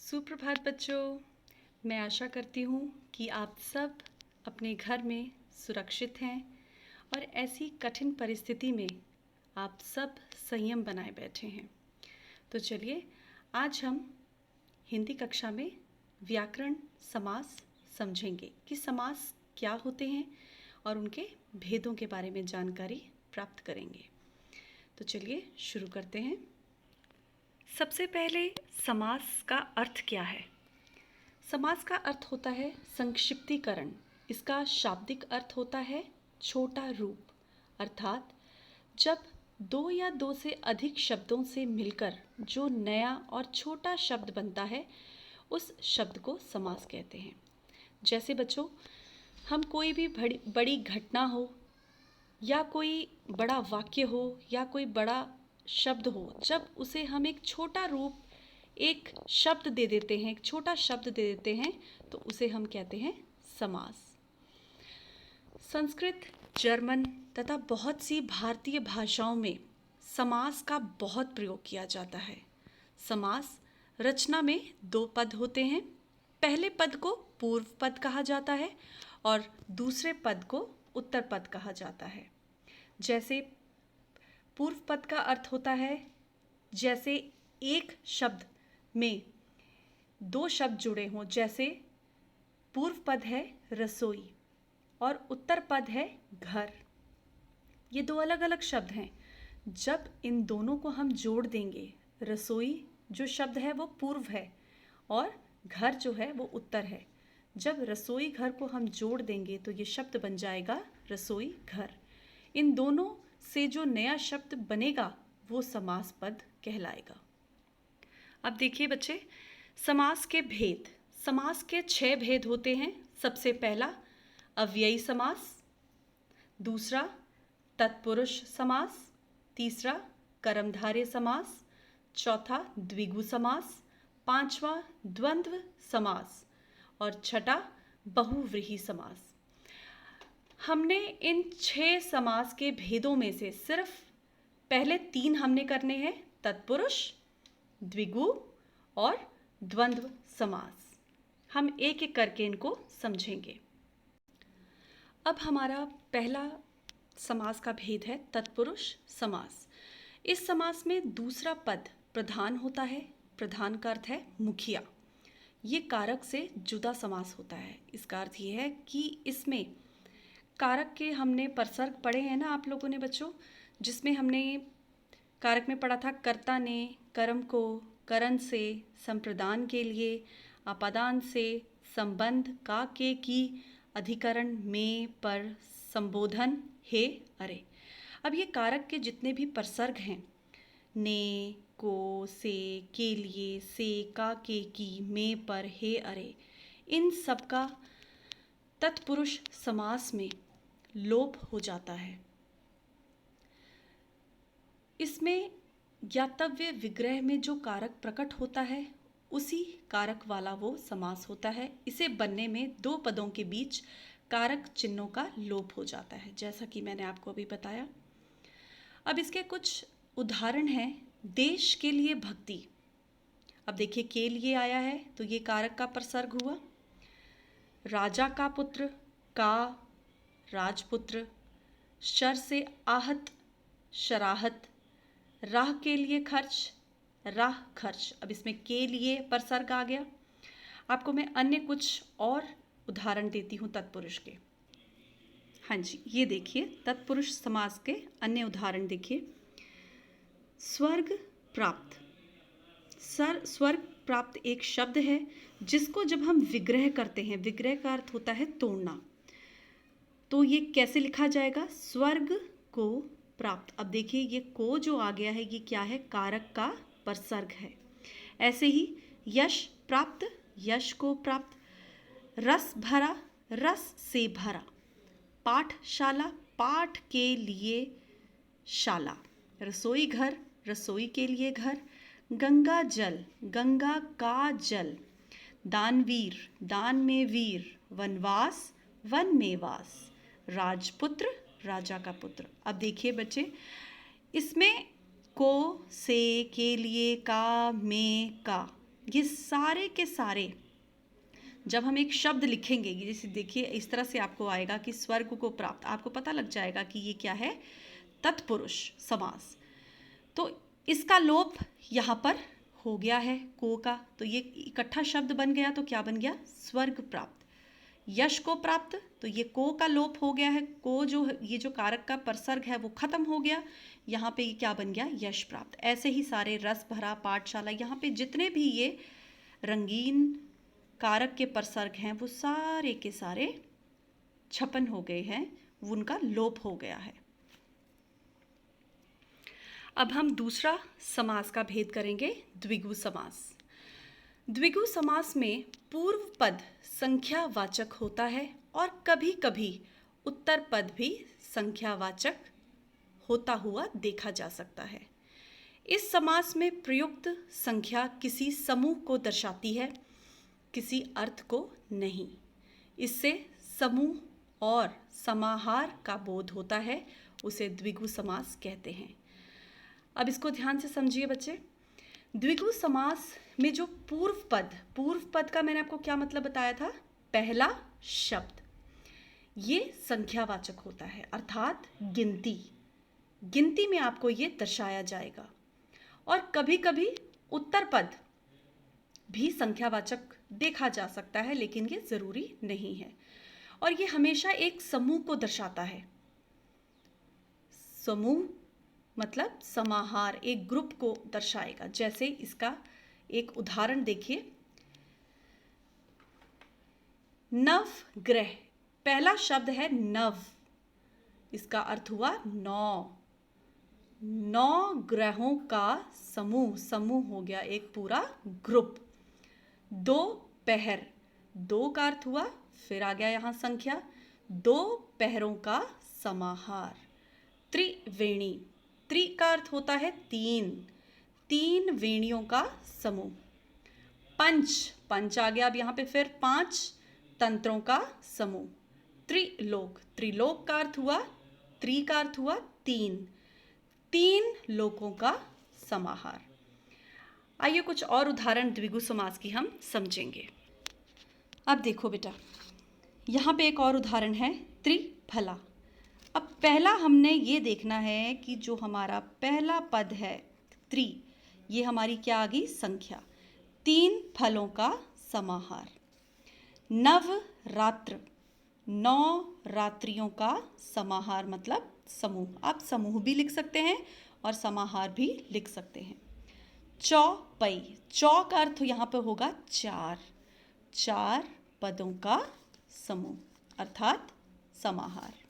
सुप्रभात बच्चों। मैं आशा करती हूँ कि आप सब अपने घर में सुरक्षित हैं और ऐसी कठिन परिस्थिति में आप सब संयम बनाए बैठे हैं। तो चलिए आज हम हिंदी कक्षा में व्याकरण समास समझेंगे कि समास क्या होते हैं और उनके भेदों के बारे में जानकारी प्राप्त करेंगे। तो चलिए शुरू करते हैं। सबसे पहले समास का अर्थ क्या है? समास का अर्थ होता है संक्षिप्तीकरण। इसका शाब्दिक अर्थ होता है छोटा रूप, अर्थात जब दो या दो से अधिक शब्दों से मिलकर जो नया और छोटा शब्द बनता है उस शब्द को समास कहते हैं। जैसे बच्चों, हम कोई भी बड़ी घटना हो या कोई बड़ा वाक्य हो या कोई बड़ा शब्द हो, जब उसे हम एक छोटा रूप, एक शब्द दे देते हैं, एक छोटा शब्द दे देते हैं, तो उसे हम कहते हैं समास। संस्कृत, जर्मन तथा बहुत सी भारतीय भाषाओं में समास का बहुत प्रयोग किया जाता है। समास रचना में दो पद होते हैं। पहले पद को पूर्व पद कहा जाता है और दूसरे पद को उत्तर पद कहा जाता है। जैसे पूर्व पद का अर्थ होता है जैसे एक शब्द में दो शब्द जुड़े हों। जैसे पूर्व पद है रसोई और उत्तर पद है घर। ये दो अलग अलग शब्द हैं। जब इन दोनों को हम जोड़ देंगे, रसोई जो शब्द है वो पूर्व है और घर जो है वो उत्तर है। जब रसोई घर को हम जोड़ देंगे तो ये शब्द बन जाएगा रसोई घर। इन दोनों से जो नया शब्द बनेगा वो समास पद कहलाएगा। अब देखिए बच्चे, समास के भेद। समास के 6 भेद होते हैं। सबसे पहला अव्ययी समास, दूसरा तत्पुरुष समास, तीसरा कर्मधारय समास, चौथा द्विगु समास, पांचवा द्वंद्व समास और छठा बहुव्रीहि समास। हमने इन 6 समास के भेदों में से सिर्फ पहले 3 हमने करने हैं, तत्पुरुष, द्विगु और द्वंद्व समास। हम एक एक करके इनको समझेंगे। अब हमारा पहला समास का भेद है तत्पुरुष समास। इस समास में दूसरा पद प्रधान होता है। प्रधान का अर्थ है मुखिया। ये कारक से जुदा समास होता है। इसका अर्थ ये है कि इसमें कारक के हमने परसर्ग पढ़े हैं ना आप लोगों ने बच्चों, जिसमें हमने कारक में पढ़ा था कर्ता ने कर्म को करण से, संप्रदान के लिए, अपादान से, संबंध का के की, अधिकरण में, पर, संबोधन, हे, अरे। अब ये कारक के जितने भी परसर्ग हैं, ने, को, से, के लिए, से, का के की, में, पर, हे, अरे, इन सब का तत्पुरुष समास में लोप हो जाता है। इसमें ज्ञातव्य विग्रह में जो कारक प्रकट होता है उसी कारक वाला वो समास होता है। इसे बनने में दो पदों के बीच कारक चिन्हों का लोप हो जाता है, जैसा कि मैंने आपको अभी बताया। अब इसके कुछ उदाहरण हैं। देश के लिए भक्ति। अब देखिए, के लिए आया है तो ये कारक का प्रसर्ग हुआ। राजा का पुत्र, का, राजपुत्र। शर से आहत, शराहत। राह के लिए खर्च, राह खर्च। अब इसमें के लिए परसर्ग आ गया। आपको मैं अन्य कुछ और उदाहरण देती हूँ तत्पुरुष के। हाँ जी, ये देखिए तत्पुरुष समास के अन्य उदाहरण देखिए। स्वर्ग प्राप्त। स्वर्ग प्राप्त एक शब्द है जिसको जब हम विग्रह करते हैं, विग्रह का अर्थ होता है तोड़ना, तो ये कैसे लिखा जाएगा? स्वर्ग को प्राप्त। अब देखिए ये को जो आ गया है ये क्या है? कारक का परसर्ग है। ऐसे ही यश प्राप्त, यश को प्राप्त। रस भरा, रस से भरा। पाठशाला, पाठ के लिए शाला। रसोई घर, रसोई के लिए घर। गंगा जल, गंगा का जल। दानवीर, दान में वीर। वनवास, वन में वास। राजपुत्र, राजा का पुत्र। अब देखिए बच्चे, इसमें को, से, के लिए, का, में, का, ये सारे के सारे जब हम एक शब्द लिखेंगे, जैसे देखिए इस तरह से आपको आएगा कि स्वर्ग को प्राप्त, आपको पता लग जाएगा कि ये क्या है, तत्पुरुष समास। तो इसका लोप यहाँ पर हो गया है को का, तो ये इकट्ठा शब्द बन गया, तो क्या बन गया, स्वर्ग प्राप्त। यश को प्राप्त, तो ये को का लोप हो गया है, को जो ये जो कारक का परसर्ग है वो खत्म हो गया, यहाँ पे ये क्या बन गया, यश प्राप्त। ऐसे ही सारे रस भरा, पाठशाला, यहाँ पे जितने भी ये रंगीन कारक के परसर्ग हैं वो सारे के सारे छपन हो गए हैं, वो उनका लोप हो गया है। अब हम दूसरा समास का भेद करेंगे, द्विगु समास। द्विगु समास में पूर्व पद संख्यावाचक होता है और कभी कभी उत्तर पद भी संख्यावाचक होता हुआ देखा जा सकता है। इस समास में प्रयुक्त संख्या किसी समूह को दर्शाती है, किसी अर्थ को नहीं। इससे समूह और समाहार का बोध होता है, उसे द्विगु समास कहते हैं। अब इसको ध्यान से समझिए बच्चे। द्विगु समास में जो पूर्व पद का मैंने आपको क्या मतलब बताया था, पहला शब्द ये संख्यावाचक होता है, अर्थात गिनती में आपको ये दर्शाया जाएगा। और कभी कभी उत्तर पद भी संख्यावाचक देखा जा सकता है, लेकिन ये जरूरी नहीं है। और ये हमेशा एक समूह को दर्शाता है। समूह मतलब समाहार, एक ग्रुप को दर्शाएगा। जैसे इसका एक उदाहरण देखिए, नवग्रह, पहला शब्द है नव, इसका अर्थ हुआ 9 ग्रहों का समूह हो गया, एक पूरा ग्रुप। दोपहर, दो का अर्थ हुआ, फिर आ गया यहाँ संख्या, 2 पहरों का समाहार। त्रिवेणी, त्रि का अर्थ होता है 3 वेणियों का समूह। पंच आ गया, अब यहाँ पे फिर 5 तंत्रों का समूह। त्रिलोक का अर्थ हुआ, त्रि का अर्थ हुआ 3 लोकों का समाहार। आइए कुछ और उदाहरण द्विगु समास की हम समझेंगे। अब देखो बेटा, यहाँ पे एक और उदाहरण है, त्रिफला। अब पहला हमने ये देखना है कि जो हमारा पहला पद है त्रि, ये हमारी क्या आ गई, संख्या। 3 फलों का समाहार। नवरात्र, 9 रात्रियों का समाहार मतलब समूह। आप समूह भी लिख सकते हैं और समाहार भी लिख सकते हैं। चौपई, चौ का अर्थ यहाँ पे होगा 4 पदों का समूह अर्थात समाहार।